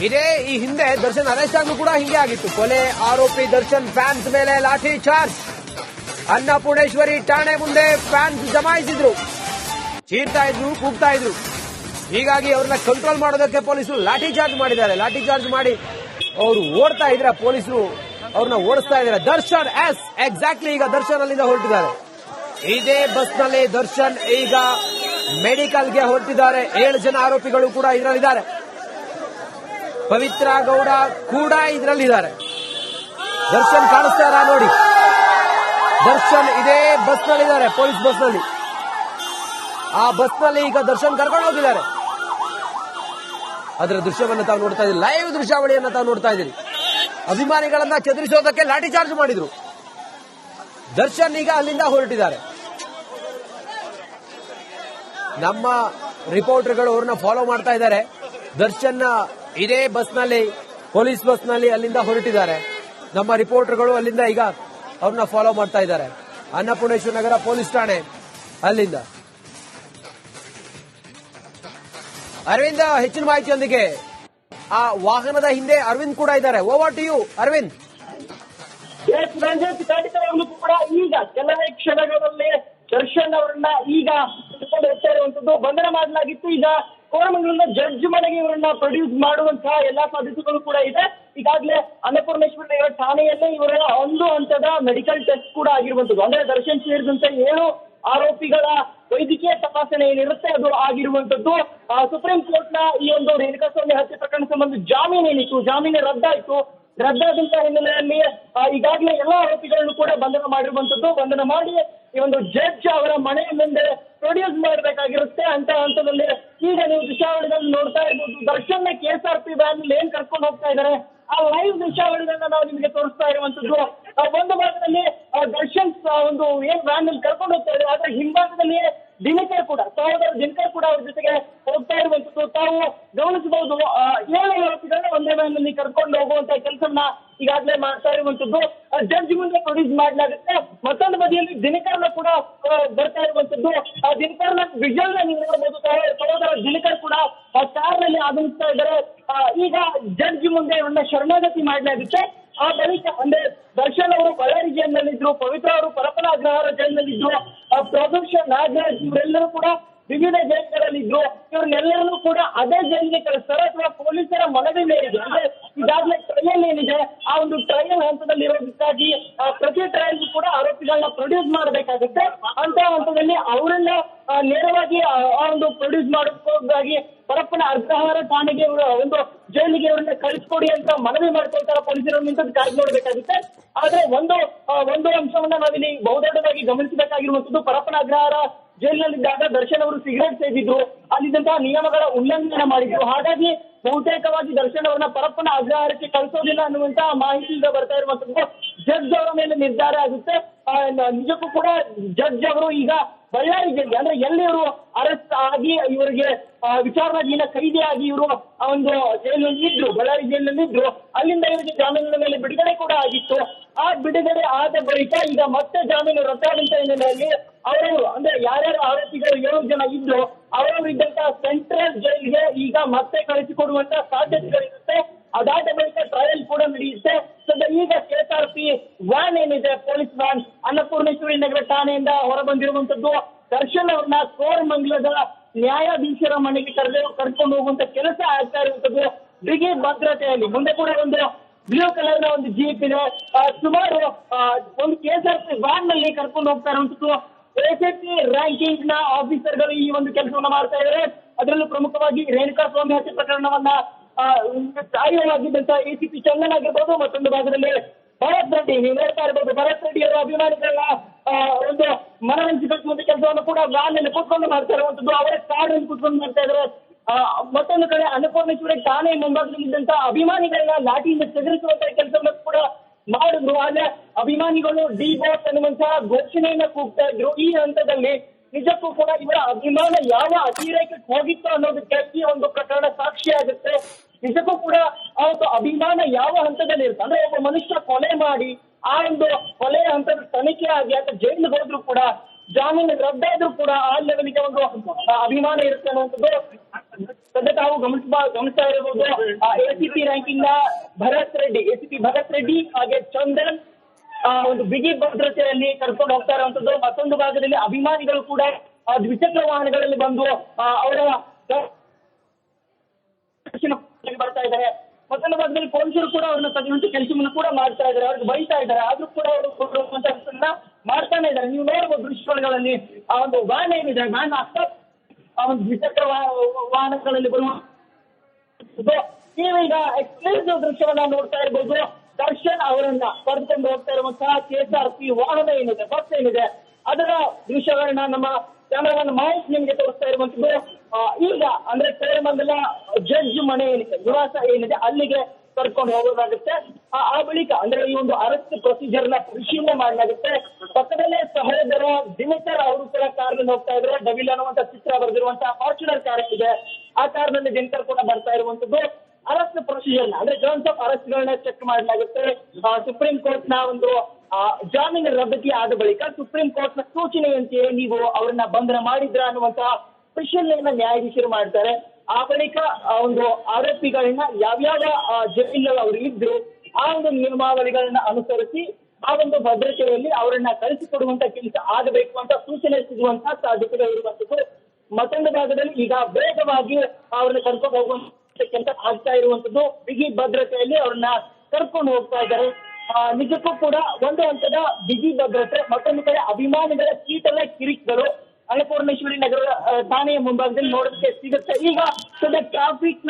ಇದೇ ಈ ಹಿಂದೆ ದರ್ಶನ್ ಅರೆಸ್ಟ್ ಆದ್ರೂ ಕೂಡ ಹಿಂಗೆ ಆಗಿತ್ತು. ಕೊಲೆ ಆರೋಪಿ ದರ್ಶನ್ ಫ್ಯಾನ್ಸ್ ಮೇಲೆ ಲಾಠಿ ಚಾರ್ಜ್. ಅನ್ನಪೂರ್ಣೇಶ್ವರಿ ಠಾಣೆ ಮುಂದೆ ಫ್ಯಾನ್ಸ್ ಜಮಾಯಿಸಿದ್ರು, ಚೀರ್ತಾ ಇದ್ರು, ಕೂಗ್ತಾ ಇದ್ರು. ಹೀಗಾಗಿ ಅವ್ರನ್ನ ಕಂಟ್ರೋಲ್ ಮಾಡೋದಕ್ಕೆ ಪೊಲೀಸರು ಲಾಠಿ ಚಾರ್ಜ್ ಮಾಡಿದ್ದಾರೆ. ಲಾಠಿ ಚಾರ್ಜ್ ಮಾಡಿ ಅವರು ಓಡ್ತಾ ಇದ್ರೆ ಪೊಲೀಸರು ಅವ್ರನ್ನ ಓಡಿಸ್ತಾ ಇದ್ದಾರೆ. ದರ್ಶನ್ ಎಕ್ಸಾಕ್ಟ್ಲಿ ಈಗ ದರ್ಶನ್ ಅಲ್ಲಿಂದ ಹೊರಟಿದ್ದಾರೆ. ಇದೇ ಬಸ್ನಲ್ಲಿ ದರ್ಶನ್ ಈಗ ಮೆಡಿಕಲ್ಗೆ ಹೊರಟಿದ್ದಾರೆ. 7 ಜನ ಆರೋಪಿಗಳು ಕೂಡ ಇದರಲ್ಲಿದ್ದಾರೆ. ಪವಿತ್ರ ಗೌಡ ಕೂಡ ಇದರಲ್ಲಿದ್ದಾರೆ. ದರ್ಶನ್ ಕಾಣಿಸ್ತಾರ ನೋಡಿ, ದರ್ಶನ್ ಇದೇ ಬಸ್ನಲ್ಲಿದ್ದಾರೆ, ಪೊಲೀಸ್ ಬಸ್ನಲ್ಲಿ. ಆ ಬಸ್ನಲ್ಲಿ ಈಗ ದರ್ಶನ್ ಕರ್ಕೊಂಡು ಹೋಗಿದ್ದಾರೆ. ಅದರ ದೃಶ್ಯವನ್ನು ತಾವು ನೋಡ್ತಾ ಇದ್ದೀರಿ, ಲೈವ್ ದೃಶ್ಯಾವಳಿಯನ್ನು ತಾವು ನೋಡ್ತಾ ಇದ್ದೀರಿ. ಅಭಿಮಾನಿಗಳನ್ನ ಚದುರಿಸೋದಕ್ಕೆ ಲಾಠಿ ಚಾರ್ಜ್ ಮಾಡಿದ್ರು. ದರ್ಶನ್ ಈಗ ಅಲ್ಲಿಂದ ಹೊರಟಿದ್ದಾರೆ. ನಮ್ಮ ರಿಪೋರ್ಟರ್ಗಳು ಅವ್ರನ್ನ ಫಾಲೋ ಮಾಡ್ತಾ ಇದ್ದಾರೆ. ದರ್ಶನ್ ಇದೇ ಬಸ್ನಲ್ಲಿ, ಪೊಲೀಸ್ ಬಸ್ನಲ್ಲಿ ಅಲ್ಲಿಂದ ಹೊರಟಿದ್ದಾರೆ. ನಮ್ಮ ರಿಪೋರ್ಟರ್ಗಳು ಅಲ್ಲಿಂದ ಈಗ ಅವ್ರನ್ನ ಫಾಲೋ ಮಾಡ್ತಾ ಇದ್ದಾರೆ. ಅನ್ನಪೂರ್ಣೇಶ್ವರ ನಗರ ಪೊಲೀಸ್ ಠಾಣೆ ಅಲ್ಲಿಂದ. ಅರವಿಂದ್ ಹೆಚ್ಚಿನ ಮಾಹಿತಿಯೊಂದಿಗೆ ಆ ವಾಹನದ ಹಿಂದೆ ಅರವಿಂದ್ ಕೂಡ ಇದ್ದಾರೆ. Over to you Aravind. ಕೂಡ ಈಗ ಕೆಲವೇ ಕ್ಷಣಗಳಲ್ಲಿ ದರ್ಶನ್ ಅವರನ್ನ ಈಗ ಕರ್ಕೊಂಡು ಹೋಗ್ತಾ ಇರುವಂತದ್ದು, ಬಂಧನ ಮಾಡಲಾಗಿತ್ತು. ಈಗ ಕೋರಮಂಗಲದ ಜಡ್ಜ್ ಮನೆಗೆ ಇವರನ್ನ ಪ್ರೊಡ್ಯೂಸ್ ಮಾಡುವಂತಹ ಎಲ್ಲಾ ಸಾಧ್ಯತೆಗಳು ಕೂಡ ಇದೆ. ಈಗಾಗಲೇ ಅನ್ನಪೂರ್ಣೇಶ್ವರ ನಗರ ಠಾಣೆಯಲ್ಲೇ ಇವರ ಒಂದು ಹಂತದ ಮೆಡಿಕಲ್ ಟೆಸ್ಟ್ ಕೂಡ ಆಗಿರುವಂತದ್ದು. ಅಂದ್ರೆ ದರ್ಶನ್ ಸೇರಿದಂತೆ 7 ಆರೋಪಿಗಳ ವೈದ್ಯಕೀಯ ತಪಾಸಣೆ ಏನಿರುತ್ತೆ ಅದು ಆಗಿರುವಂತದ್ದು. ಸುಪ್ರೀಂ ಕೋರ್ಟ್ ನ ಈ ಒಂದು ರೇಣುಕಾಸ್ವಾಮಿ ಹತ್ಯೆ ಪ್ರಕರಣ ಸಂಬಂಧ ಜಾಮೀನು ಏನಿತ್ತು, ಜಾಮೀನು ರದ್ದಾಯಿತು. ರದ್ದಾದಂತಹ ಹಿನ್ನೆಲೆಯಲ್ಲಿ ಈಗಾಗಲೇ ಎಲ್ಲಾ ಆರೋಪಿಗಳನ್ನು ಕೂಡ ಬಂಧನ ಮಾಡಿರುವಂತದ್ದು. ಬಂಧನ ಮಾಡಿ ಈ ಒಂದು ಜಡ್ಜ್ ಅವರ ಮನೆಯ ಮುಂದೆ ಪ್ರೊಡ್ಯೂಸ್ ಮಾಡಬೇಕಾಗಿರುತ್ತೆ ಅಂತ ಹಂತದಲ್ಲಿ ಈಗ ನೀವು ದೃಶ್ಯಾವಳಿಗಳನ್ನು ನೋಡ್ತಾ ಇರ್ಬೋದು. ದರ್ಶನ್ KSRP ವ್ಯಾನ್ ಏನ್ ಕರ್ಕೊಂಡು ಹೋಗ್ತಾ ಇದ್ದಾರೆ, ಆ ಲೈವ್ ದೃಶ್ಯಾವಳಿಗಳನ್ನ ನಾವು ನಿಮಗೆ ತೋರಿಸ್ತಾ ಇರುವಂತದ್ದು. ಒಂದು ಭಾಗದಲ್ಲಿ ದರ್ಶನ್ ಒಂದು ಏನ್ ವ್ಯಾನ್ ಅಲ್ಲಿ ಕರ್ಕೊಂಡು ಹೋಗ್ತಾ ಇದ್ದಾರೆ, ಆದ್ರೆ ಹಿಂಭಾಗದಲ್ಲಿ ದಿನಕರ್ ಕೂಡ, ಸಹೋದರ ದಿನಕರ್ ಕೂಡ ಅವ್ರ ಜೊತೆಗೆ ಹೋಗ್ತಾ ಇರುವಂತದ್ದು ತಾವು ಗಮನಿಸಬಹುದು. 7 ಆರೋಪಿಗಳನ್ನ ಒಂದೇ ವ್ಯಾನ್ ನಲ್ಲಿ ಕರ್ಕೊಂಡು ಹೋಗುವಂತ ಕೆಲಸವನ್ನ ಈಗಾಗಲೇ ಮಾಡ್ತಾ ಇರುವಂತದ್ದು. ಜಡ್ಜ್ ಮುಂದೆ ಪ್ರೊಡ್ಯೂಸ್ ಮಾಡಲಾಗುತ್ತೆ. ಮತ್ತೊಂದು ಬದಿಯಲ್ಲಿ ದಿನಕರ್ನ ಕೂಡ ಬರ್ತಾ ಇರುವಂತದ್ದು. ದಿನಕರ್ನ ವಿಜುವಲ್ ನೀವು ನೋಡಬಹುದು. ಸಹೋದರ ದಿನಕರ್ ಕೂಡ ಕಾರ್ ನಲ್ಲಿ ಆಗಮಿಸ್ತಾ ಇದ್ದಾರೆ. ಈಗ ಜಡ್ಜ್ ಮುಂದೆ ಇವನ್ನ ಶರಣಾಗತಿ ಮಾಡಲಾಗುತ್ತೆ. ಆ ಬಳಿಕ ಅಂದ್ರೆ ದರ್ಶನ್ ಅವರು ಬಳ್ಳಾರಿ ಜೈಲಿನಲ್ಲಿದ್ರು, ಪವಿತ್ರ ಅವರು ಪರಪ್ಪನ ಅಗ್ರಹಾರ ಜೈಲಿನಲ್ಲಿದ್ರು, ಪ್ರದರ್ಶನ್ ನಾಗರಾಜ್ ಇವರೆಲ್ಲರೂ ಕೂಡ ವಿವಿಧ ಜೈಲುಗಳಲ್ಲಿದ್ರು. ಇವ್ರನ್ನೆಲ್ಲರನ್ನೂ ಕೂಡ ಅದೇ ಜೈಲಿಗೆ ಕಳಿಸ್ತಾರೆ ಅಥವಾ ಪೊಲೀಸರ ಮನವಿ ಮೇರೆಗೆ, ಅಂದ್ರೆ ಈಗಾಗಲೇ ಟ್ರಯಲ್ ಏನಿದೆ ಆ ಒಂದು ಟ್ರಯಲ್ ಹಂತದಲ್ಲಿ ಇರೋದಕ್ಕಾಗಿ ಪ್ರತಿ ಟ್ರಯಲ್ಗೂ ಕೂಡ ಆರೋಪಿಗಳನ್ನ ಪ್ರೊಡ್ಯೂಸ್ ಮಾಡಬೇಕಾಗುತ್ತೆ. ಅಂತ ಹಂತದಲ್ಲಿ ಅವರನ್ನ ನೇರವಾಗಿ ಆ ಒಂದು ಪ್ರೊಡ್ಯೂಸ್ ಮಾಡೋದಕ್ಕಾಗಿ ಪರಪ್ಪನ ಅಗ್ರಹಾರ ಠಾಣೆಗೆ ಒಂದು ಜೈಲಿಗೆ ಅವರನ್ನ ಕಳಿಸ್ಕೊಡಿ ಅಂತ ಮನವಿ ಮಾಡ್ಕೊಳ್ತಾರೆ ಪೊಲೀಸರು. ನಿಂತದ್ದು ಕಾಯ್ದು ನೋಡ್ಬೇಕಾಗುತ್ತೆ. ಆದ್ರೆ ಒಂದು ಅಂಶವನ್ನ ನಾವಿಲ್ಲಿ ಬಹುದೊಡ್ಡದಾಗಿ ಗಮನಿಸಬೇಕಾಗಿರುವಂತದ್ದು, ಪರಪ್ಪನ ಅಗ್ರಹಾರ ಜೈಲಿನಲ್ಲಿದ್ದಾಗ ದರ್ಶನ್ ಅವರು ಸಿಗರೇಟ್ ಸೇದಿದ್ರು, ಅಲ್ಲಿದ್ದಂತಹ ನಿಯಮಗಳ ಉಲ್ಲಂಘನೆ ಮಾಡಿದ್ರು. ಹಾಗಾಗಿ ಬಹುತೇಕವಾಗಿ ದರ್ಶನ್ ಅವರನ್ನ ಪರಪ್ಪನ ಅಗ್ರಹಾರಕ್ಕೆ ಕಳಿಸೋದಿಲ್ಲ ಅನ್ನುವಂತಹ ಮಾಹಿತಿಯಿಂದ ಬರ್ತಾ ಇರುವಂತದ್ದು. ಜಡ್ಜ್ ಅವರ ಮೇಲೆ ನಿರ್ಧಾರ ಆಗುತ್ತೆ. ನಿಜಕ್ಕೂ ಕೂಡ ಜಡ್ಜ್ ಅವರು ಈಗ ಬಳ್ಳಾರಿ ಜೈಲಿಗೆ, ಅಂದ್ರೆ ಎಲ್ಲಿ ಇವರು ಅರೆಸ್ಟ್ ಆಗಿ ಇವರಿಗೆ ವಿಚಾರಣಾಧೀನ ಕೈದಿಯಾಗಿ ಇವರು ಆ ಒಂದು ಜೈಲಿನಲ್ಲಿ ಇದ್ರು, ಬಳ್ಳಾರಿ ಜೈಲಿನಲ್ಲಿ ಇದ್ರು, ಅಲ್ಲಿಂದ ಇವರಿಗೆ ಜಾಮೀನಿನ ಮೇಲೆ ಬಿಡುಗಡೆ ಕೂಡ ಆಗಿತ್ತು. ಆ ಬಿಡುಗಡೆ ಆದ ಬಳಿಕ ಈಗ ಮತ್ತೆ ಜಾಮೀನು ರದ್ದಾದಂತ ಹಿನ್ನೆಲೆಯಲ್ಲಿ ಅವರು, ಅಂದ್ರೆ ಯಾರ್ಯಾರು ಆರೋಪಿಗಳು 7 ಜನ ಇದ್ರು ಅವರವರು ಇದ್ದಂತಹ ಸೆಂಟ್ರಲ್ ಜೈಲಿಗೆ ಈಗ ಮತ್ತೆ ಕಳಿಸಿಕೊಡುವಂತ ಸಾಧ್ಯತೆಗಳಿರುತ್ತೆ. ಅದಾದ ಬಳಿಕ ಟ್ರಯಲ್ ಕೂಡ ನಡೆಯುತ್ತೆ. ಈಗ KSRP ವ್ಯಾನ್ ಏನಿದೆ, ಪೊಲೀಸ್ ವ್ಯಾನ್ ಅನ್ನಪೂರ್ಣೇಶ್ವರಿ ನಗರ ಠಾಣೆಯಿಂದ ಹೊರಬಂದಿರುವಂತದ್ದು. ದರ್ಶನ್ ಅವ್ರನ್ನ ಕೋರಮಂಗಲದ ನ್ಯಾಯಾಧೀಶರ ಮನೆಗೆ ಕರ್ಕೊಂಡು ಹೋಗುವಂತ ಕೆಲಸ ಆಗ್ತಾ ಇರುವಂತದ್ದು. ಬಿಗಿ ಭದ್ರತೆಯಲ್ಲಿ ಮುಂದೆ ಕೂಡ ಒಂದು ಬ್ಲೂ ಕಲರ್ ನ ಒಂದು ಜೀಪ್ ಇದೆ. ಸುಮಾರು ಒಂದು KSRP ವ್ಯಾನ್ ನಲ್ಲಿ ಕರ್ಕೊಂಡು ಹೋಗ್ತಾ ಇರುವಂತದ್ದು. ACP ರ್ಯಾಂಕಿಂಗ್ ನ ಆಫೀಸರ್ಗಳು ಈ ಒಂದು ಕೆಲಸವನ್ನ ಮಾಡ್ತಾ ಇದ್ದಾರೆ. ಅದರಲ್ಲೂ ಪ್ರಮುಖವಾಗಿ ರೇಣುಕಾಸ್ವಾಮಿ ಹತ್ಯೆ ಪ್ರಕರಣವನ್ನ ಆಯ್ಕೆಯಾಗಿದ್ದಂತ ACP ಚಂದನ್ ಆಗಿರ್ಬೋದು, ಮತ್ತೊಂದು ಭಾಗದಲ್ಲಿ ಭರತ್ ರೆಡ್ಡಿ, ನೀವು ನೋಡ್ತಾ ಇರ್ಬೋದು, ಭರತ್ ರೆಡ್ಡಿ ಅವರ ಅಭಿಮಾನಿಗಳನ್ನ ಒಂದು ಮನರಂಜಿಸುವಂತ ಕೆಲಸವನ್ನು ಕೂಡ ವ್ಯಾನ್ ಅಲ್ಲಿ ಕೂತ್ಕೊಂಡು ಮಾಡ್ತಾ ಇರುವಂತದ್ದು. ಅವರ ಕಾರ್ ಅಲ್ಲಿ ಕೂತ್ಕೊಂಡು ಮಾಡ್ತಾ ಇದ್ದಾರೆ. ಮತ್ತೊಂದು ಕಡೆ ಅನ್ನಪೂರ್ಣೇಶ್ವರಿ ಠಾಣೆ ಮುಂಭಾಗದಲ್ಲಿದ್ದಂತ ಅಭಿಮಾನಿಗಳನ್ನ ಲಾಠಿಯಿಂದ ಚದುರಿಸುವಂತಹ ಕೆಲಸವನ್ನು ಕೂಡ ಮಾಡಿದ್ರು. ಆದ್ರೆ ಅಭಿಮಾನಿಗಳು ಡಿ ಬಾಸ್ ಅನ್ನುವಂತಹ ಘೋಷಣೆಯನ್ನ ಕೂಗ್ತಾ ಇದ್ರು. ಈ ಹಂತದಲ್ಲಿ ನಿಜಕ್ಕೂ ಕೂಡ ಇವರ ಅಭಿಮಾನ ಯಾವ ಅತಿರೇಕಕ್ಕೆ ಹೋಗಿತ್ತು ಅನ್ನೋದಕ್ಕೆ ಈ ಒಂದು ಪ್ರಕರಣ ಸಾಕ್ಷಿ ಆಗುತ್ತೆ. ನಿಜಕ್ಕೂ ಕೂಡ ಆ ಒಂದು ಅಭಿಮಾನ ಯಾವ ಹಂತದಲ್ಲಿ ಇರುತ್ತೆ, ಅಂದ್ರೆ ಒಬ್ಬ ಮನುಷ್ಯ ಕೊಲೆ ಮಾಡಿ ಆ ಒಂದು ಕೊಲೆಯ ಹಂತದ ತನಿಖೆ ಆಗಿ ಅಂತ ಜೈಲಿಗೆ ಹೋದ್ರು ಕೂಡ, ಜಾಮೀನು ರದ್ದಾದ್ರೂ ಕೂಡ ಆ ಲೆವೆಲ್ಗೆ ಒಂದು ಅಭಿಮಾನ ಇರುತ್ತೆ ಅನ್ನುವಂಥದ್ದು ಸದ್ಯ ತಾವು ಗಮನಿಸ್ತಾ ಇರಬಹುದು ಎಸಿಪಿ ರ್ಯಾಂಕಿಂಗ್ ನ ಎಸಿಪಿ ಭರತ್ ರೆಡ್ಡಿ ಹಾಗೆ ಚಂದನ್ ಒಂದು ಬಿಗಿ ಭದ್ರತೆಯಲ್ಲಿ ಕರ್ಕೊಂಡು ಹೋಗ್ತಾ ಇರುವಂತದ್ದು. ಮತ್ತೊಂದು ಭಾಗದಲ್ಲಿ ಅಭಿಮಾನಿಗಳು ಕೂಡ ದ್ವಿಚಕ್ರ ವಾಹನಗಳಲ್ಲಿ ಬಂದು ಅವರ ಬರ್ತಾ ಇದ್ದಾರೆ. ಮತ್ತೊಂದು ಭಾಗದಲ್ಲಿ ಪೊಲೀಸರು ಕೂಡ ಅವ್ರನ್ನ ತಗುವಂತ ಕೆಲಸವನ್ನು ಕೂಡ ಮಾಡ್ತಾ ಇದ್ದಾರೆ, ಅವ್ರಿಗೆ ಬೈತಾ ಇದ್ದಾರೆ. ಆದ್ರೂ ಕೂಡ ಅವರು ಕೊಡುವಂತ ಕೆಲಸವನ್ನ ಮಾಡ್ತಾನೆ ಇದ್ದಾರೆ. ನೀವು ನೋಡಬಹುದು ದೃಶ್ಯಗಳಲ್ಲಿ ಆ ಒಂದು ವ್ಯಾನ್ ಏನಿದೆ, ವ್ಯಾನ್ ಆ ಒಂದು ದ್ವಿಚಕ್ರ ವಾಹನಗಳಲ್ಲಿ ಬರುವ ನೀವೀಗ ಎಕ್ಸ್ಕ್ಲೂಸಿವ್ ದೃಶ್ಯವನ್ನ ನೋಡ್ತಾ ಇರ್ಬೋದು. ದರ್ಶನ್ ಅವರನ್ನ ಕರೆದುಕೊಂಡು ಹೋಗ್ತಾ ಇರುವಂತಹ KSRP ವಾಹನ ಏನಿದೆ, ಬಸ್ ಏನಿದೆ, ಅದರ ದೃಶ್ಯಗಳನ್ನ ನಮ್ಮ ಕ್ಯಾಮರಾಮನ್ ಮಹೇಶ್ ನಿಮ್ಗೆ ತೋರಿಸ್ತಾ ಇರುವಂತದ್ದು. ಈಗ ಅಂದ್ರೆ ಕೋರಮಂಗಲ ಜಡ್ಜ್ ಮನೆ ಏನಿದೆ, ನಿವಾಸ ಏನಿದೆ, ಅಲ್ಲಿಗೆ ಕರ್ಕೊಂಡು ಹೋಗೋದಾಗುತ್ತೆ. ಆ ಬಳಿಕ ಅಂದ್ರೆ ಈ ಒಂದು ಅರೆಸ್ಟ್ ಪ್ರೊಸೀಜರ್ ನ ಪರಿಶೀಲನೆ ಮಾಡಲಾಗುತ್ತೆ. ಪಕ್ಕದಲ್ಲೇ ಸಹೋದರ ದಿನಕರ್ ಅವರು ಕೂಡ ಕಾರ್ನಲ್ಲಿ ಹೋಗ್ತಾ ಇದ್ದಾರೆ. ಡವಿಲ್ ಅನ್ನುವಂತ ಚಿತ್ರ ಬರೆದಿರುವಂತಹ ಫಾರ್ಚುನರ್ ಕಾರ್ ಇದೆ, ಆ ಕಾರ್ನಲ್ಲಿ ದಿನಕರ್ ಕೂಡ ಬರ್ತಾ ಇರುವಂತದ್ದು. ಅರೆಸ್ಟ್ ಪ್ರೊಸೀಜರ್ ಅಂದ್ರೆ ಟರ್ಮ್ಸ್ ಆಫ್ ಅರೆಸ್ಟ್ ಗಳನ್ನ ಚೆಕ್ ಮಾಡಲಾಗುತ್ತೆ. ಸುಪ್ರೀಂ ಕೋರ್ಟ್ ನ ಒಂದು ಜಾಮೀನು ರದ್ದತಿ ಆದ ಬಳಿಕ ಸುಪ್ರೀಂ ಕೋರ್ಟ್ ನ ಸೂಚನೆಯಂತೆ ನೀವು ಅವರನ್ನ ಬಂಧನ ಮಾಡಿದ್ರ ಅನ್ನುವಂತಹ ಪರಿಶೀಲನೆಯನ್ನ ನ್ಯಾಯಾಧೀಶರು ಮಾಡ್ತಾರೆ. ಆ ಬಳಿಕ ಒಂದು ಆರೋಪಿಗಳನ್ನ ಯಾವ್ಯಾವ ಜೈಲಿನಲ್ಲಿ ಅವರು ಇದ್ರು ಆ ಒಂದು ನಿಯಮಾವಳಿಗಳನ್ನ ಅನುಸರಿಸಿ ಆ ಒಂದು ಭದ್ರತೆಯಲ್ಲಿ ಅವರನ್ನ ಕಳಿಸಿಕೊಡುವಂತ ಕೆಲಸ ಆಗಬೇಕು ಅಂತ ಸೂಚನೆ ಸಿಗುವಂತಹ ಸಾಧ್ಯತೆಗಳು ಇರುವಂತದ್ದು. ಮತ್ತೊಂದು ಭಾಗದಲ್ಲಿ ಈಗ ವೇಗವಾಗಿ ಅವ್ರನ್ನ ಕರ್ಕೊಂಡು ಹೋಗುವಂತ ಕೆಲಸ ಆಗ್ತಾ ಇರುವಂತದ್ದು. ಬಿಗಿ ಭದ್ರತೆಯಲ್ಲಿ ಅವ್ರನ್ನ ಕರ್ಕೊಂಡು ಹೋಗ್ತಾ ಇದ್ದಾರೆ. ನಿಜಕ್ಕೂ ಕೂಡ ಒಂದು ಹಂತದ ಬಿಗಿ ಭದ್ರತೆ, ಮತ್ತೊಂದು ಕಡೆ ಅಭಿಮಾನಿಗಳ ಕೀಟಲ ಕಿರಿಕ್ಗಳು ಅನ್ನಪೂರ್ಣೇಶ್ವರಿ ನಗರ ಠಾಣೆಯ ಮುಂಭಾಗದಲ್ಲಿ ನೋಡೋದಕ್ಕೆ ಸಿಗುತ್ತೆ. ಈಗ ಸದ್ಯ ಟ್ರಾಫಿಕ್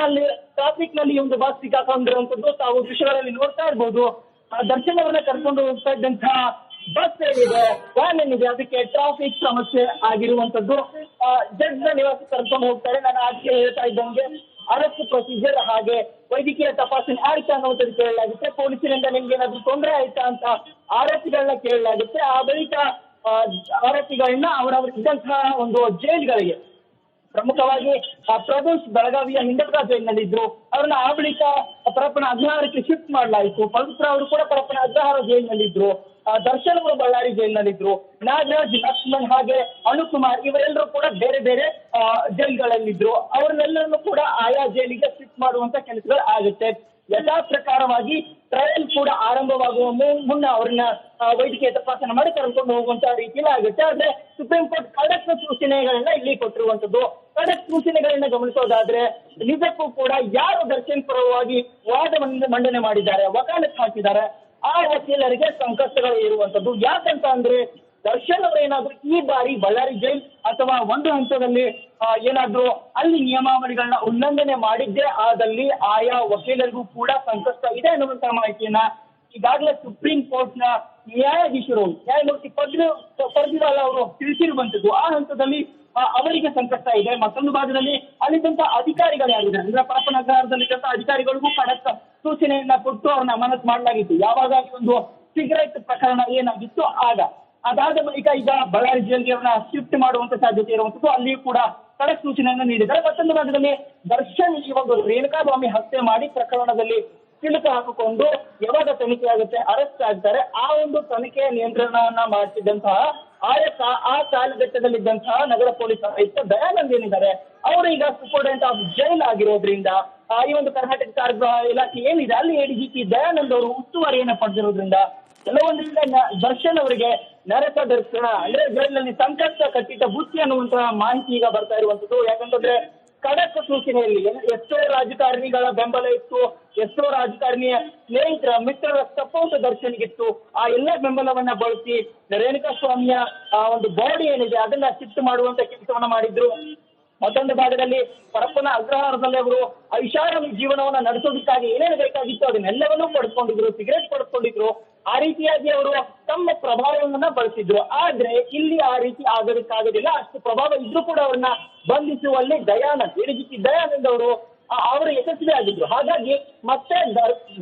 ನಲ್ಲಿ ಒಂದು ಬಸ್ ಸಿಕ್ಕಾಕೊಂಡಿರುವಂತದ್ದು ತಾವು ದೃಶ್ಯಗಳಲ್ಲಿ ನೋಡ್ತಾ ಇರ್ಬೋದು. ದರ್ಶನ್ ಅವರನ್ನ ಕರ್ಕೊಂಡು ಹೋಗ್ತಾ ಇದ್ದಂತಹ ಬಸ್ ಏನಿದೆ, ವ್ಯಾನ್ ಏನಿದೆ, ಅದಕ್ಕೆ ಟ್ರಾಫಿಕ್ ಸಮಸ್ಯೆ ಆಗಿರುವಂತದ್ದು. ಜಡ್ಜ್ ನ ನಿವಾಸ ಕರ್ಕೊಂಡು ಹೋಗ್ತಾರೆ. ನಾನು ಆಚೆ ಹೇಳ್ತಾ ಇದ್ದಂಗೆ ಅರೆಸ್ಟ್ ಪ್ರೊಸೀಜರ್ ಹಾಗೆ ವೈದ್ಯಕೀಯ ತಪಾಸಣೆ ಆಯ್ತಾ ಅನ್ನೋದನ್ನು ಕೇಳಲಾಗುತ್ತೆ. ಪೊಲೀಸರಿಂದ ನಿಮ್ಗೆ ಏನಾದ್ರು ತೊಂದರೆ ಆಯ್ತಾ ಅಂತ ಆರೋಪಿಗಳನ್ನ ಕೇಳಲಾಗುತ್ತೆ. ಆ ಬಳಿಕ ಆರೋಪಿಗಳನ್ನ ಅವರವರು ಇದ್ದಂತಹ ಒಂದು ಜೈಲ್ಗಳಿಗೆ, ಪ್ರಮುಖವಾಗಿ ಪ್ರದೋಷ್ ಬೆಳಗಾವಿಯ ಹಿಂಡಲ್ಗಾ ಜೈಲಿನಲ್ಲಿದ್ರು, ಅವ್ರನ್ನ ಆ ಬಳಿಕ ಪರಪ್ಪನ ಅಗ್ರಹಾರಕ್ಕೆ ಶಿಫ್ಟ್ ಮಾಡಲಾಯಿತು. ಪವಿತ್ರ ಅವರು ಕೂಡ ಪರಪ್ಪನ ಅಗ್ರಹಾರ ಜೈಲಿನಲ್ಲಿದ್ರು. ದರ್ಶನ್ ಅವರು ಬಳ್ಳಾರಿ ಜೈಲಿನಲ್ಲಿದ್ರು. ನಾಗರಾಜ್, ಲಕ್ಷ್ಮಣ್ ಹಾಗೆ ಅನುಕುಮಾರ್ ಇವರೆಲ್ಲರೂ ಕೂಡ ಬೇರೆ ಬೇರೆ ಜೈಲ್ಗಳಲ್ಲಿದ್ರು. ಅವರನ್ನೆಲ್ಲರನ್ನು ಕೂಡ ಆಯಾ ಜೈಲಿಗೆ ಶಿಫ್ಟ್ ಮಾಡುವಂತ ಕೆಲಸಗಳು ಆಗುತ್ತೆ. ಯಥಾ ಪ್ರಕಾರವಾಗಿ ಟ್ರಯಲ್ ಕೂಡ ಆರಂಭವಾಗುವ ಮುನ್ನ ಅವ್ರನ್ನ ವೈದ್ಯಕೀಯ ತಪಾಸಣೆ ಮಾಡಿ ಕರ್ಕೊಂಡು ಹೋಗುವಂತ ರೀತಿಯಲ್ಲಿ ಆಗುತ್ತೆ. ಆದ್ರೆ ಸುಪ್ರೀಂ ಕೋರ್ಟ್ ಖಡಕ್ ಸೂಚನೆಗಳನ್ನ ಇಲ್ಲಿ ಕೊಟ್ಟಿರುವಂತದ್ದು. ಖಡಕ್ ಸೂಚನೆಗಳನ್ನ ಗಮನಿಸೋದಾದ್ರೆ ನಿಜಕ್ಕೂ ಕೂಡ ಯಾರು ದರ್ಶನ್ ಪರವಾಗಿ ವಾದವನ್ನು ಮಂಡನೆ ಮಾಡಿದ್ದಾರೆ, ವಕಾಲತ್ ಹಾಕಿದ್ದಾರೆ, ಆ ವಕೀಲರಿಗೆ ಸಂಕಷ್ಟಗಳು ಇರುವಂತದ್ದು. ಯಾಕಂತ ಅಂದ್ರೆ ದರ್ಶನ್ ಅವರು ಏನಾದ್ರು ಈ ಬಾರಿ ಬಳ್ಳಾರಿ ಜೈಲ್ ಅಥವಾ ಒಂದು ಹಂತದಲ್ಲಿ ಏನಾದ್ರು ಅಲ್ಲಿ ನಿಯಮಾವಳಿಗಳನ್ನ ಉಲ್ಲಂಘನೆ ಮಾಡಿದ್ದೇ ಆದಲ್ಲಿ ಆಯಾ ವಕೀಲರಿಗೂ ಕೂಡ ಸಂಕಷ್ಟ ಇದೆ ಅನ್ನುವಂತಹ ಮಾಹಿತಿಯನ್ನ ಈಗಾಗಲೇ ಸುಪ್ರೀಂ ಕೋರ್ಟ್ ನ ನ್ಯಾಯಾಧೀಶರು ನ್ಯಾಯಮೂರ್ತಿ ಪರ್ದಿವಾಲ ಅವರು ತಿಳಿಸಿರುವಂತದ್ದು. ಆ ಹಂತದಲ್ಲಿ ಅವರಿಗೆ ಸಂಕಷ್ಟ ಇದೆ. ಮತ್ತೊಂದು ಭಾಗದಲ್ಲಿ ಅಲ್ಲಿದ್ದಂತ ಅಧಿಕಾರಿಗಳು ಯಾರಿದ್ದಾರೆ ಅಂದ್ರೆ ಪರಪ್ಪನ ಅಗ್ರಹಾರದಲ್ಲಿದ್ದಂತ ಅಧಿಕಾರಿಗಳಿಗೂ ಖಡಕ್ ಸೂಚನೆಯನ್ನ ಕೊಟ್ಟು ಅವ್ರನ್ನ ಅಮಾನತ್ ಮಾಡಲಾಗಿತ್ತು. ಯಾವಾಗ ಒಂದು ಸಿಗರೆಟ್ ಪ್ರಕರಣ ಏನಾಗಿತ್ತು ಆಗ. ಅದಾದ ಬಳಿಕ ಈಗ ಬಳ್ಳಾರಿ ಜೈಲ್ಗೆ ಅವ್ರನ್ನ ಶಿಫ್ಟ್ ಮಾಡುವಂತ ಸಾಧ್ಯತೆ ಇರುವಂತದ್ದು. ಅಲ್ಲಿಯೂ ಕೂಡ ಖಡಕ್ ಸೂಚನೆಯನ್ನು ನೀಡಿದ್ದಾರೆ. ಮತ್ತೊಂದು ಭಾಗದಲ್ಲಿ ದರ್ಶನ್ ಈ ಒಂದು ರೇಣುಕಾಸ್ವಾಮಿ ಹತ್ಯೆ ಮಾಡಿ ಪ್ರಕರಣದಲ್ಲಿ ಸಿಲುಕು ಹಾಕಿಕೊಂಡು ಯಾವಾಗ ತನಿಖೆ ಆಗುತ್ತೆ, ಅರೆಸ್ಟ್ ಆಗ್ತಾರೆ, ಆ ಒಂದು ತನಿಖೆಯ ನಿಯಂತ್ರಣವನ್ನ ಮಾಡ್ತಿದ್ದಂತಹ ಆ ಕಾಲಘಟ್ಟದಲ್ಲಿದ್ದಂತಹ ನಗರ ಪೊಲೀಸ್ ಆಯುಕ್ತ ದಯಾನಂದ್ ಏನಿದ್ದಾರೆ ಅವರು ಈಗ ಸೂಪರಿಂಟೆಂಡೆಂಟ್ ಆಫ್ ಜೈಲ್ ಆಗಿರೋದ್ರಿಂದ ಈ ಒಂದು ಕರ್ನಾಟಕ ಕಾರಾಗೃಹ ಇಲಾಖೆ ಏನಿದೆ ಅಲ್ಲಿ ADGP ದಯಾನಂದ್ ಅವರು ಉಸ್ತುವಾರಿಯನ್ನ ಪಡೆದಿರೋದ್ರಿಂದ ಕೆಲವೊಂದರಿಂದ ದರ್ಶನ್ ಅವರಿಗೆ ನರಕ ದರ್ಶನ ಅಂದ್ರೆ ಜೈಲಿನಲ್ಲಿ ಸಂಕಷ್ಟ ಕಟ್ಟಿಟ್ಟ ಬುತ್ತಿ ಅನ್ನುವಂತಹ ಮಾಹಿತಿ ಈಗ ಬರ್ತಾ ಇರುವಂತದ್ದು. ಯಾಕಂತಂದ್ರೆ ಖಡಕ್ ಸೂಚನೆಯಲ್ಲಿ ಎಷ್ಟೋ ರಾಜಕಾರಣಿಗಳ ಬೆಂಬಲ ಇತ್ತು, ಎಷ್ಟೋ ರಾಜಕಾರಣಿಯ ಸ್ನೇಹಿತರ ಮಿತ್ರರ ಸಪೋರ್ಟ್ ದರ್ಶನ್ಗಿತ್ತು. ಆ ಎಲ್ಲ ಬೆಂಬಲವನ್ನ ಬಳಸಿ ರೇಣುಕಾಸ್ವಾಮಿಯ ಒಂದು ಬಾಡಿ ಏನಿದೆ ಅದನ್ನ ಶಿಫ್ಟ್ ಮಾಡುವಂತ ಕೆಲಸವನ್ನ ಮಾಡಿದ್ರು. ಮತ್ತೊಂದು ಭಾಗದಲ್ಲಿ ಪರಪ್ಪನ ಅಗ್ರಹಾರದಲ್ಲಿ ಅವರು ಐಷಾರಾಮಿ ಜೀವನವನ್ನ ನಡೆಸೋದಕ್ಕಾಗಿ ಏನೇನು ಬೇಕಾಗಿತ್ತು ಅದನ್ನೆಲ್ಲವನ್ನೂ ಪಡ್ಕೊಂಡಿದ್ರು, ಸಿಗರೇಟ್ ಪಡ್ಕೊಂಡಿದ್ರು. ಆ ರೀತಿಯಾಗಿ ಅವರು ತಮ್ಮ ಪ್ರಭಾವವನ್ನ ಬಳಸಿದ್ರು. ಆದ್ರೆ ಇಲ್ಲಿ ಆ ರೀತಿ ಆಗೋದಕ್ಕಾಗೋದಿಲ್ಲ. ಅಷ್ಟು ಪ್ರಭಾವ ಇದ್ರೂ ಕೂಡ ಅವ್ರನ್ನ ಬಂಧಿಸುವಲ್ಲಿ ADGP ದಯಾನಂದ್ ಅವರು ಯಶಸ್ವಿ ಆಗಿದ್ರು. ಹಾಗಾಗಿ ಮತ್ತೆ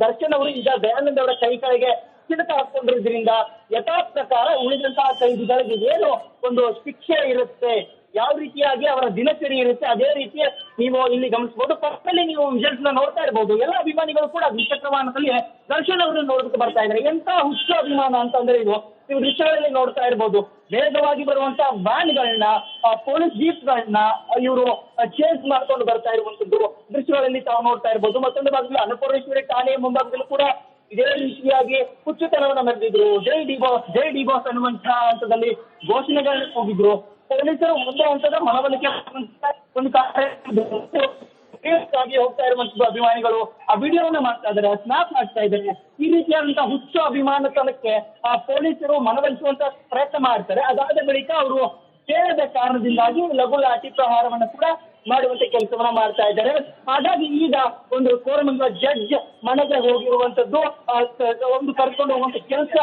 ದರ್ಶನ್ ಅವರು ಈಗ ದಯಾನಂದ್ ಅವರ ಕೈ ಕೆಳಗೆ ಸಿಲುಕು ಹಾಕೊಂಡಿರೋದ್ರಿಂದ ಯಥಾ ಪ್ರಕಾರ ಉಳಿದಂತಹ ಕೈದಿಗಳಿಗೆ ಏನು ಒಂದು ಶಿಕ್ಷೆ ಇರುತ್ತೆ, ಯಾವ ರೀತಿಯಾಗಿ ಅವರ ದಿನಚರಿ ಇರುತ್ತೆ ಅದೇ ರೀತಿ ನೀವು ಇಲ್ಲಿ ಗಮನಿಸಬಹುದು. ಪಕ್ಕದಲ್ಲಿ ನೀವು ವಿಜುವಲ್ಸ್ ನೋಡ್ತಾ ಇರಬಹುದು. ಎಲ್ಲ ಅಭಿಮಾನಿಗಳು ಕೂಡ ದ್ವಿಚಕ್ರ ವಾಹನದಲ್ಲಿ ದರ್ಶನ್ ಅವರನ್ನು ನೋಡೋದಕ್ಕೆ ಬರ್ತಾ ಇದ್ದಾರೆ. ಎಂತ ಹುಚ್ಚು ಅಭಿಮಾನ ಅಂತಂದ್ರೆ ಇದು ನೀವು ದೃಶ್ಯಗಳಲ್ಲಿ ನೋಡ್ತಾ ಇರಬಹುದು. ವೇಗವಾಗಿ ಬರುವಂತ ವ್ಯಾನ್ಗಳನ್ನ ಪೊಲೀಸ್ ಜೀಪ್ಗಳನ್ನ ಇವರು ಚೇಂಜ್ ಮಾಡ್ಕೊಂಡು ಬರ್ತಾ ಇರುವಂತದ್ದು ದೃಶ್ಯಗಳಲ್ಲಿ ತಾವು ನೋಡ್ತಾ ಇರ್ಬೋದು. ಮತ್ತೊಂದು ಭಾಗದಲ್ಲಿ ಅನ್ನಪೂರ್ಣೇಶ್ವರಿ ಠಾಣೆಯ ಮುಂಭಾಗದಲ್ಲೂ ಕೂಡ ಇದೇ ರೀತಿಯಾಗಿ ಹುಚ್ಚುತನವನ್ನ ಮೆರೆದಿದ್ರು. ಜೈ ಡಿ ಬಾಸ್ ಅನ್ನುವಂತಹ ಹಂತದಲ್ಲಿ ಘೋಷಣೆಗಳನ್ನ ಹೋಗಿದ್ರು. ಪೊಲೀಸರು ಒಂದು ಹಂತದ ಮನವೊಲಿಕೆ ಒಂದು ಆಗಿ ಹೋಗ್ತಾ ಇರುವಂತದ್ದು ಅಭಿಮಾನಿಗಳು ಆ ವಿಡಿಯೋವನ್ನ ಮಾಡ್ತಾ ಇದ್ದಾರೆ, ಸ್ನಾಪ್ ಮಾಡ್ತಾ ಇದ್ದಾರೆ. ಈ ರೀತಿಯಾದಂತಹ ಹುಚ್ಚು ಅಭಿಮಾನತನಕ್ಕೆ ಪೊಲೀಸರು ಮನವೊಲಿಸುವಂತ ಪ್ರಯತ್ನ ಮಾಡ್ತಾರೆ. ಅದಾದ ಬಳಿಕ ಅವರು ಕೇಳದ ಕಾರಣದಿಂದಾಗಿ ಲಘು ಲಾಠಿ ಪ್ರಹಾರವನ್ನು ಕೂಡ ಮಾಡುವಂತ ಕೆಲಸವನ್ನ ಮಾಡ್ತಾ ಇದ್ದಾರೆ. ಹಾಗಾಗಿ ಈಗ ಒಂದು ಕೋರಮಂಗಲ ಜಡ್ಜ್ ಮನೆಗೆ ಹೋಗಿರುವಂತದ್ದು ಒಂದು ಕರ್ಕೊಂಡು ಹೋಗುವಂತ ಕೆಲಸ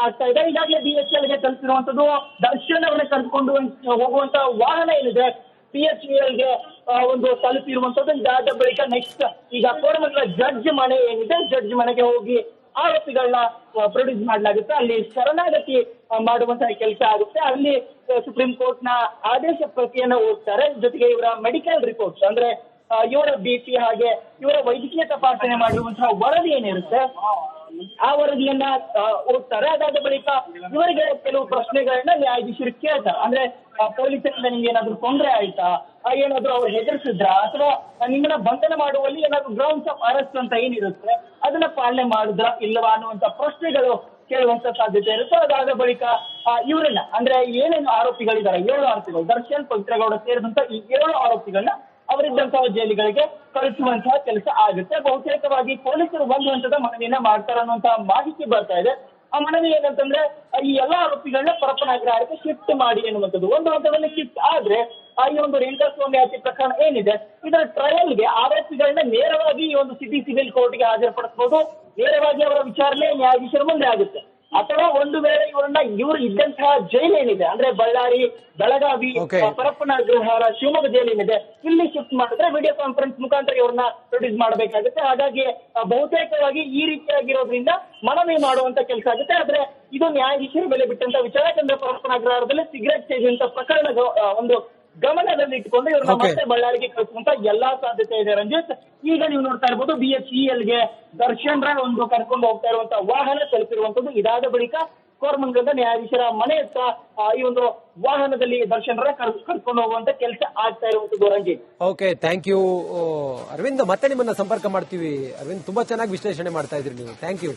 ಆಗ್ತಾ ಇದೆ. ಈಗಾಗಲೇ BHEL ಗೆ ತಲುಪಿರುವಂತದ್ದು ದರ್ಶನ್ ಅವರನ್ನ ಕರ್ಕೊಂಡು ಹೋಗುವಂತ ವಾಹನ ಏನಿದೆ BHEL ಗೆ ಒಂದು ತಲುಪಿರುವಂತದ್ದು. ಇದಾದ ಬಳಿಕ ನೆಕ್ಸ್ಟ್ ಈಗ ಕೋರಮಂಗಲ ಜಡ್ಜ್ ಮನೆ ಏನಿದೆ ಜಡ್ಜ್ ಮನೆಗೆ ಹೋಗಿ ಆರೋಪಿಗಳನ್ನ ಪ್ರೊಡ್ಯೂಸ್ ಮಾಡಲಾಗುತ್ತೆ. ಅಲ್ಲಿ ಶರಣಾಗತಿ ಮಾಡುವಂತಹ ಕೆಲಸ ಆಗುತ್ತೆ. ಅಲ್ಲಿ ಸುಪ್ರೀಂ ಕೋರ್ಟ್ ನ ಆದೇಶ ಪ್ರತಿಯನ್ನ ಓದ್ತಾರೆ. ಜೊತೆಗೆ ಇವರ ಮೆಡಿಕಲ್ ರಿಪೋರ್ಟ್ಸ್ ಅಂದ್ರೆ ಇವರ BP ಹಾಗೆ ಇವರ ವೈದ್ಯಕೀಯ ತಪಾಸಣೆ ಮಾಡಿರುವಂತಹ ವರದಿ ಏನಿರುತ್ತೆ ಆ ವರದಿಯನ್ನ ಓದ್ತಾರೆ. ಅದಾದ ಬಳಿಕ ಇವರಿಗೆ ಕೆಲವು ಪ್ರಶ್ನೆಗಳನ್ನ ನ್ಯಾಯಾಧೀಶರು ಕೇಳ್ತಾರೆ. ಅಂದ್ರೆ ಪೊಲೀಸರಿಂದ ನಿಮ್ಗೆ ಏನಾದ್ರು ತೊಂದರೆ ಆಯ್ತಾ, ಏನಾದ್ರು ಅವ್ರು ಹೆದರ್ಸಿದ್ರ, ಅಥವಾ ನಿಮ್ಮನ್ನ ಬಂಧನ ಮಾಡುವಲ್ಲಿ ಏನಾದ್ರು ಗ್ರೌಂಡ್ಸ್ ಆಫ್ ಅರೆಸ್ಟ್ ಅಂತ ಏನಿರುತ್ತೆ ಅದನ್ನ ಪಾಲನೆ ಮಾಡಿದ್ರ ಇಲ್ಲವಾ ಅನ್ನುವಂತ ಪ್ರಶ್ನೆಗಳು ಕೇಳುವಂತ ಸಾಧ್ಯತೆ ಇರುತ್ತೆ. ಅದಾದ ಬಳಿಕ ಇವರನ್ನ ಅಂದ್ರೆ ಏನೇನು ಆರೋಪಿಗಳಿದ್ದಾರೆ 7 ಆರೋಪಿಗಳು ದರ್ಶನ್ ಪವಿತ್ರಗೌಡ ಸೇರಿದಂತ ಈ 7 ಆರೋಪಿಗಳನ್ನ ಅವರಿದ್ದಂತಹ ಜೈಲಿಗಳಿಗೆ ಕಳಿಸುವಂತಹ ಕೆಲಸ ಆಗುತ್ತೆ. ಬಹುತೇಕವಾಗಿ ಪೊಲೀಸರು ಒಂದು ಹಂತದ ಮನವಿಯನ್ನ ಮಾಡ್ತಾರೆ ಅನ್ನುವಂತಹ ಮಾಹಿತಿ ಬರ್ತಾ ಇದೆ. ಆ ಮನವಿ ಏನಂತಂದ್ರೆ ಈ ಎಲ್ಲಾ ಆರೋಪಿಗಳನ್ನ ಪರಪ್ಪನಗ್ರಹಾರಕ್ಕೆ ಶಿಫ್ಟ್ ಮಾಡಿ ಎನ್ನುವಂಥದ್ದು. ಒಂದು ಹಂತದಲ್ಲಿ ಶಿಫ್ಟ್ ಆದ್ರೆ ಈ ಒಂದು ರೇಣುಕಾಸ್ವಾಮಿ ಹತ್ಯೆ ಪ್ರಕರಣ ಏನಿದೆ ಇದರ ಟ್ರಯಲ್ಗೆ ಆರೋಪಿಗಳನ್ನ ನೇರವಾಗಿ ಈ ಒಂದು ಸಿಟಿ ಸಿವಿಲ್ ಕೋರ್ಟ್ಗೆ ಹಾಜರುಪಡಿಸಬಹುದು. ನೇರವಾಗಿ ಅವರ ವಿಚಾರಣೆ ನ್ಯಾಯಾಧೀಶರ ಮುಂದೆ ಆಗುತ್ತೆ. ಅಥವಾ ಒಂದು ವೇಳೆ ಇವರು ಇದ್ದಂತಹ ಜೈಲ್ ಏನಿದೆ ಅಂದ್ರೆ ಬಳ್ಳಾರಿ, ಬೆಳಗಾವಿ, ಪರಪ್ಪನಗ್ರಹಾರ, ಶಿವಮೊಗ್ಗ ಜೈಲ್ ಏನಿದೆ ಇಲ್ಲಿ ಶಿಫ್ಟ್ ಮಾಡಿದ್ರೆ ವಿಡಿಯೋ ಕಾನ್ಫರೆನ್ಸ್ ಮುಖಾಂತರ ಇವ್ರನ್ನ ಪ್ರೊಡ್ಯೂಸ್ ಮಾಡಬೇಕಾಗುತ್ತೆ. ಹಾಗಾಗಿ ಬಹುತೇಕವಾಗಿ ಈ ರೀತಿಯಾಗಿರೋದ್ರಿಂದ ಮನವಿ ಮಾಡುವಂತ ಕೆಲಸ ಆಗುತ್ತೆ. ಆದ್ರೆ ಇದು ನ್ಯಾಯಾಧೀಶರ ಮೇಲೆ ಬಿಟ್ಟಂತ ವಿಚಾರ. ಯಾಕಂದ್ರೆ ಪರಪ್ಪನಗ್ರಹಾರದಲ್ಲಿ ಸಿಗರೆಟ್ ಸೇದುವಂತ ಪ್ರಕರಣ ಒಂದು ಗಮನದಲ್ಲಿ ಇಟ್ಕೊಂಡು ಇವ್ರನ್ನ ಮತ್ತೆ ಬಳ್ಳಾರಿಗೆ ಕಳಿಸುವಂತ ಎಲ್ಲಾ ಸಾಧ್ಯತೆ ಇದೆ. ರಂಜಿತ್, ಈಗ ನೀವು ನೋಡ್ತಾ ಇರ್ಬೋದು BHEL ಗೆ ದರ್ಶನ್ ಒಂದು ಕರ್ಕೊಂಡು ಹೋಗ್ತಾ ಇರುವಂತ ವಾಹನ ತಲುಪಿರುವಂತದ್ದು. ಇದಾದ ಬಳಿಕ ಕೋರಮಂಗಲದ ನ್ಯಾಯಾಧೀಶರ ಮನೆ ಹತ್ರ ಈ ಒಂದು ವಾಹನದಲ್ಲಿ ದರ್ಶನ್ ಕರ್ಕೊಂಡು ಹೋಗುವಂತ ಕೆಲಸ ಆಗ್ತಾ ಇರುವಂತದ್ದು. Ranjith, okay, thank you Aravind. ಮತ್ತೆ ನಿಮ್ಮನ್ನ ಸಂಪರ್ಕ ಮಾಡ್ತೀವಿ ಅರವಿಂದ್. ತುಂಬಾ ಚೆನ್ನಾಗಿ ವಿಶ್ಲೇಷಣೆ ಮಾಡ್ತಾ ಇದ್ರಿ ನೀವು. Thank you.